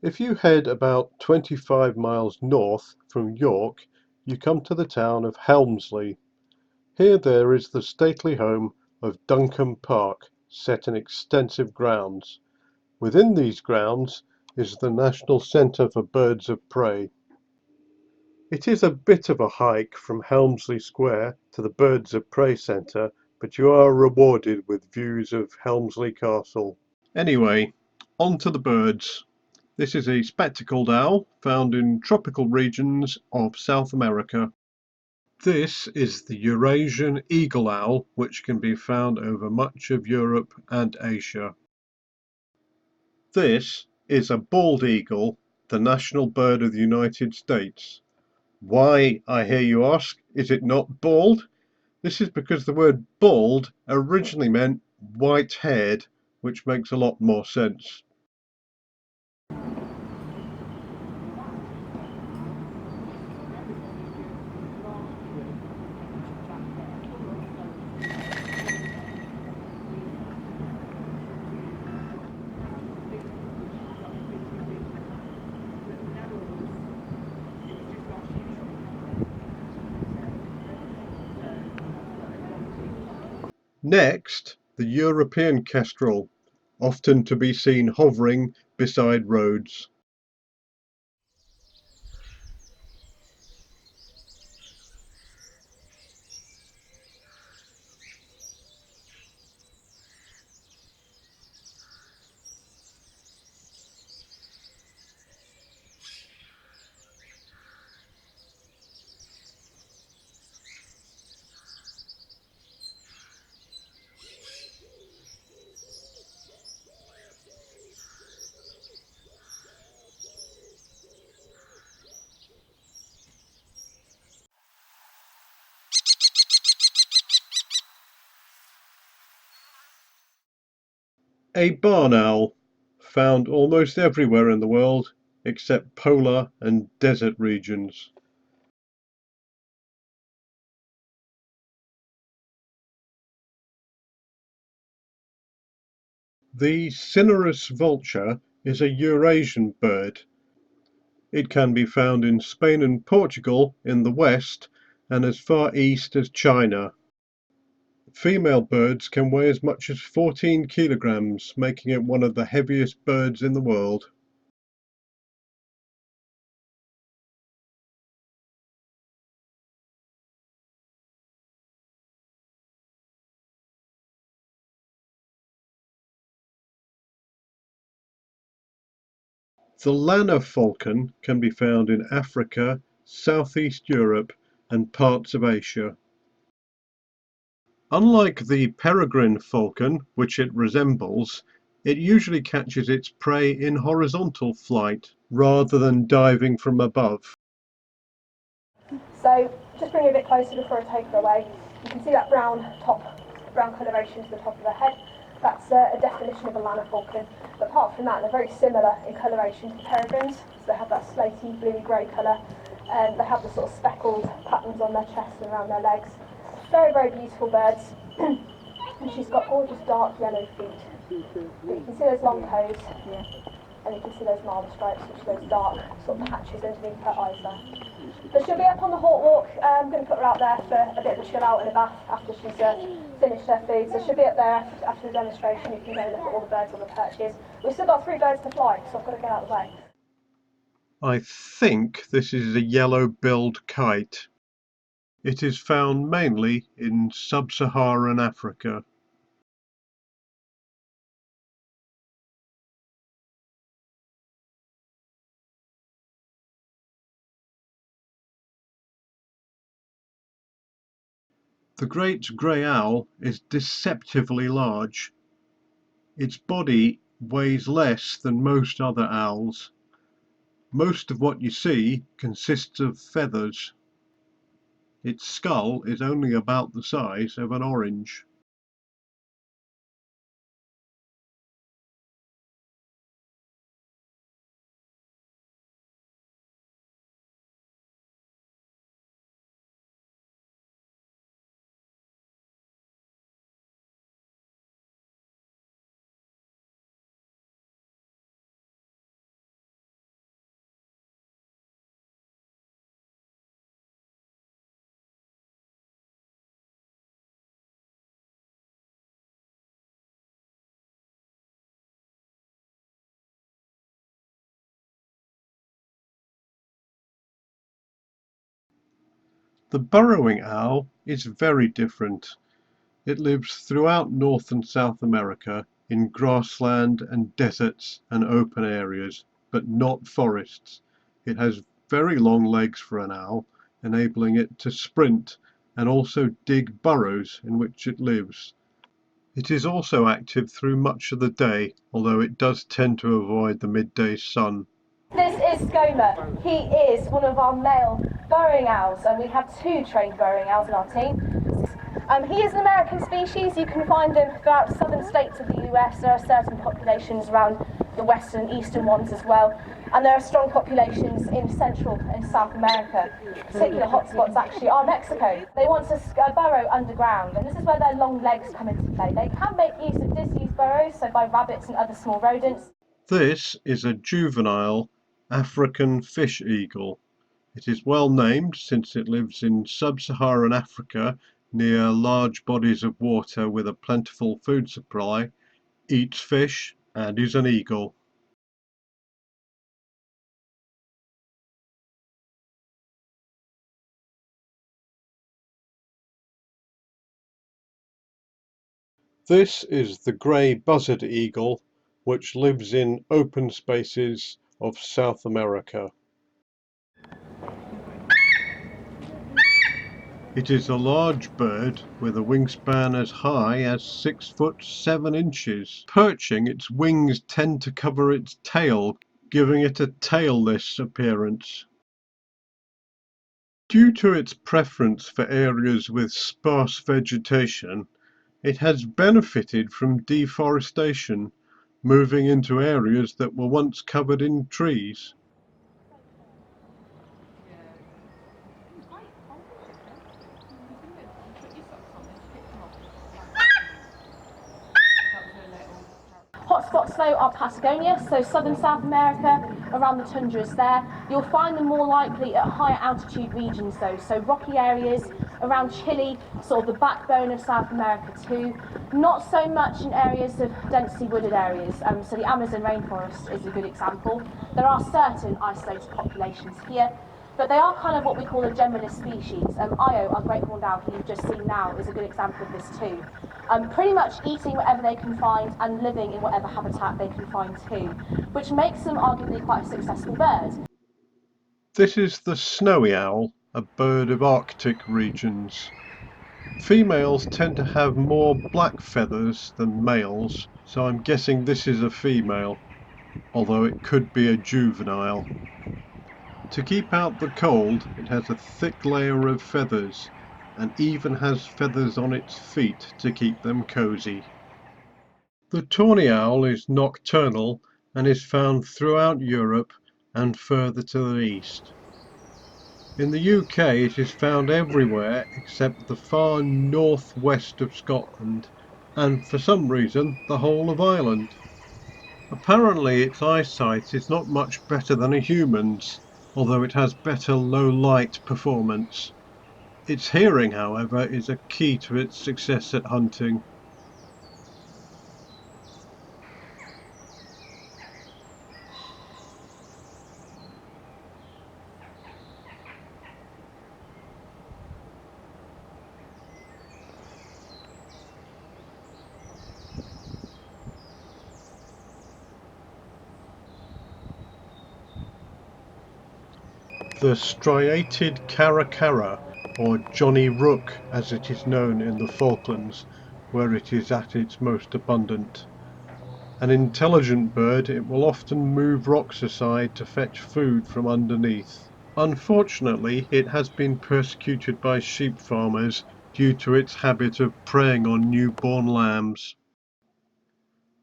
If you head about 25 miles north from York, you come to the town of Helmsley. Here there is the stately home of Duncombe Park, set in extensive grounds. Within these grounds is the National Centre for Birds of Prey. It is a bit of a hike from Helmsley Square to the Birds of Prey Centre, but you are rewarded with views of Helmsley Castle. Anyway, on to the birds. This is a spectacled owl found in tropical regions of South America. This is the Eurasian eagle owl, which can be found over much of Europe and Asia. This is a bald eagle, the national bird of the United States. Why, I hear you ask, is it not bald? This is because the word bald originally meant white-haired, which makes a lot more sense. Next, the European kestrel, often to be seen hovering beside roads. A barn owl, found almost everywhere in the world except polar and desert regions. The Cinerous vulture is a Eurasian bird. It can be found in Spain and Portugal in the west and as far east as China. Female birds can weigh as much as 14 kilograms, making it one of the heaviest birds in the world. The Lanner falcon can be found in Africa, Southeast Europe, and parts of Asia. Unlike the peregrine falcon, which it resembles, it usually catches its prey in horizontal flight rather than diving from above. So just bring it a bit closer before I take her away. You can see that brown coloration to the top of her head. That's a definition of a Lanner falcon. But apart from that, they're very similar in coloration to peregrines. So they have that slaty, bluey grey colour. They have the sort of speckled patterns on their chest and around their legs. Very, very beautiful birds. And she's got gorgeous dark yellow feet. But you can see those long toes. And you can see those marble stripes, which are those dark sort of patches underneath her eyes there. So she'll be up on the hawk walk. I'm going to put her out there for a bit of a chill out and a bath after she's finished her food. So she'll be up there after the demonstration. You can go and look at all the birds on the perches. We've still got 3 birds to fly, so I've got to get out of the way. I think this is a yellow-billed kite. It is found mainly in sub-Saharan Africa. The great grey owl is deceptively large. Its body weighs less than most other owls. Most of what you see consists of feathers. Its skull is only about the size of an orange. The burrowing owl is very different. It lives throughout North and South America in grassland and deserts and open areas, but not forests. It has very long legs for an owl, enabling it to sprint and also dig burrows in which it lives. It is also active through much of the day, although it does tend to avoid the midday sun. This is Skomer. He is one of our male burrowing owls, and we have 2 trained burrowing owls in our team. He is an American species. You can find him throughout southern states of the US. There are certain populations around the western and eastern ones as well, and there are strong populations in Central and South America. Particular hotspots actually are Mexico. They want to burrow underground, and this is where their long legs come into play. They can make use of disused burrows, so by rabbits and other small rodents. This is a juvenile African fish eagle. It is well named since it lives in sub-Saharan Africa near large bodies of water with a plentiful food supply, eats fish, and is an eagle. This is the grey buzzard-eagle, which lives in open spaces of South America. It is a large bird with a wingspan as high as 6 foot 7 inches. Perching, its wings tend to cover its tail, giving it a tailless appearance. Due to its preference for areas with sparse vegetation, it has benefited from deforestation, moving into areas that were once covered in trees. Hotspots though are Patagonia, so southern South America, around the tundras there. You'll find them more likely at higher altitude regions though, so rocky areas around Chile, sort of the backbone of South America too. Not so much in areas of densely wooded areas, so the Amazon rainforest is a good example. There are certain isolated populations here, but they are kind of what we call a generalist species. Io, our great horned owl, who you've just seen now, is a good example of this too. Pretty much eating whatever they can find and living in whatever habitat they can find too, which makes them arguably quite a successful bird. This is the snowy owl, a bird of Arctic regions. Females tend to have more black feathers than males, so I'm guessing this is a female, although it could be a juvenile. To keep out the cold, it has a thick layer of feathers, and even has feathers on its feet to keep them cozy. The tawny owl is nocturnal and is found throughout Europe and further to the east. In the UK it is found everywhere except the far northwest of Scotland and for some reason the whole of Ireland. Apparently its eyesight is not much better than a human's, although it has better low light performance. Its hearing, however, is a key to its success at hunting. The striated caracara, or Johnny Rook as it is known in the Falklands, where it is at its most abundant. An intelligent bird, it will often move rocks aside to fetch food from underneath. Unfortunately, it has been persecuted by sheep farmers due to its habit of preying on newborn lambs.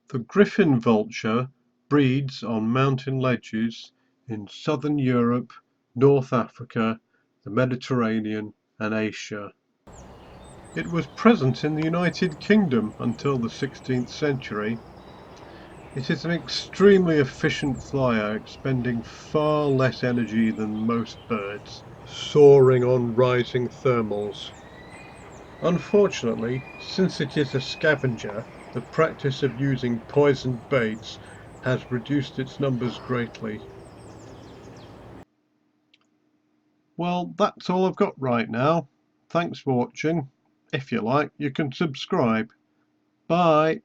The Griffon vulture breeds on mountain ledges in southern Europe, North Africa, the Mediterranean and Asia. It was present in the United Kingdom until the 16th century. It is an extremely efficient flyer, expending far less energy than most birds, soaring on rising thermals. Unfortunately, since it is a scavenger, the practice of using poisoned baits has reduced its numbers greatly. Well, that's all I've got right now. Thanks for watching. If you like, you can subscribe. Bye.